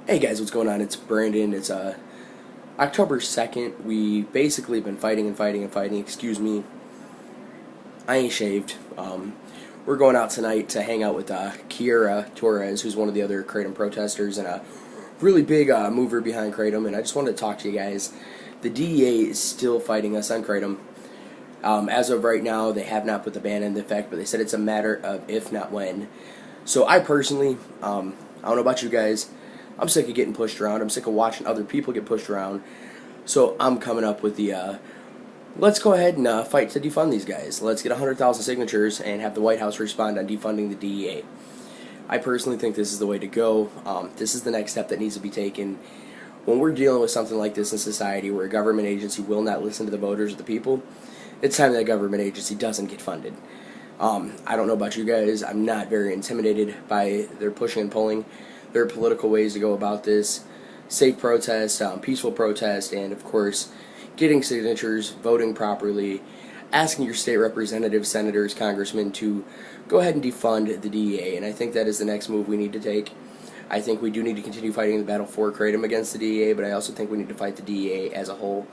Hey guys, what's going on? It's Brandon. It's October 2nd. We basically been fighting and fighting and fighting. Excuse me. I ain't shaved. We're going out tonight to hang out with Kiera Torres, who's one of the other Kratom protesters and a really big mover behind Kratom. And I just wanted to talk to you guys. The DEA is still fighting us on Kratom. As of right now, they have not put the ban into effect, but they said it's a matter of if not when. So I personally, I don't know about you guys, I'm sick of getting pushed around. I'm sick of watching other people get pushed around. So I'm coming up with the, let's go ahead and fight to defund these guys. Let's get 100,000 signatures and have the White House respond on defunding the DEA. I personally think this is the way to go. This is the next step that needs to be taken. When we're dealing with something like this in society where a government agency will not listen to the voters or the people, it's time that government agency doesn't get funded. I don't know about you guys. I'm not very intimidated by their pushing and pulling. There are political ways to go about this. Safe protest, peaceful protest, and of course, getting signatures, voting properly, asking your state representatives, senators, congressmen to go ahead and defund the DEA. And I think that is the next move we need to take. I think we do need to continue fighting the battle for Kratom against the DEA, but I also think we need to fight the DEA as a whole.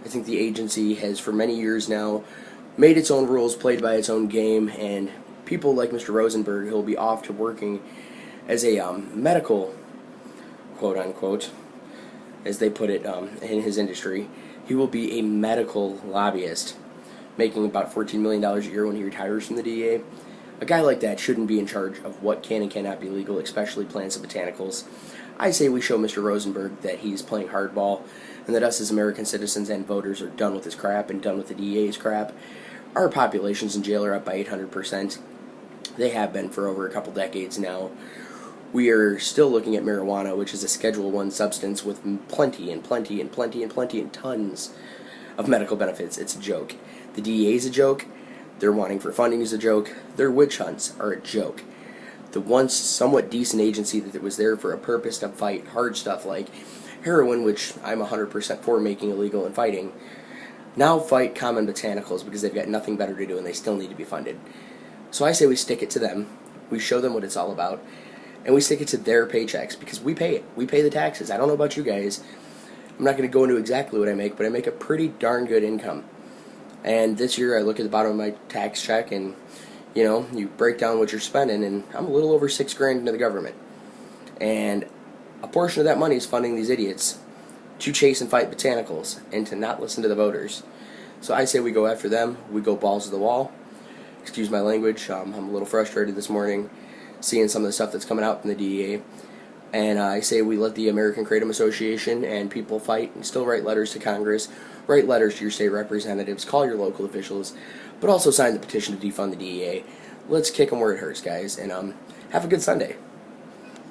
I think the agency has, for many years now, made its own rules, played by its own game, and people like Mr. Rosenberg, he'll be off to working as a medical, quote-unquote, as they put it in his industry. He will be a medical lobbyist, making about $14 million a year when he retires from the DEA. A guy like that shouldn't be in charge of what can and cannot be legal, especially plants and botanicals. I say we show Mr. Rosenberg that he's playing hardball, and that us as American citizens and voters are done with his crap and done with the DEA's crap. Our populations in jail are up by 800%. They have been for over a couple decades now. We are still looking at marijuana, which is a Schedule I substance with plenty and tons of medical benefits. It's a joke. The DEA is a joke. Their wanting for funding is a joke. Their witch hunts are a joke. The once somewhat decent agency that was there for a purpose to fight hard stuff like heroin, which I'm 100% for making illegal and fighting, now fight common botanicals because they've got nothing better to do and they still need to be funded. So I say we stick it to them. We show them what it's all about. And we stick it to their paychecks because we pay it. We pay the taxes. I don't know about you guys. I'm not going to go into exactly what I make, but I make a pretty darn good income. And this year I look at the bottom of my tax check and, you know, you break down what you're spending and I'm a little over $6,000 into the government. And a portion of that money is funding these idiots to chase and fight botanicals and to not listen to the voters. So I say we go after them. We go balls to the wall. Excuse my language. I'm a little frustrated this morning seeing some of the stuff that's coming out from the DEA. And I say we let the American Kratom Association and people fight and still write letters to Congress, write letters to your state representatives, call your local officials, but also sign the petition to defund the DEA. Let's kick them where it hurts, guys, and have a good Sunday.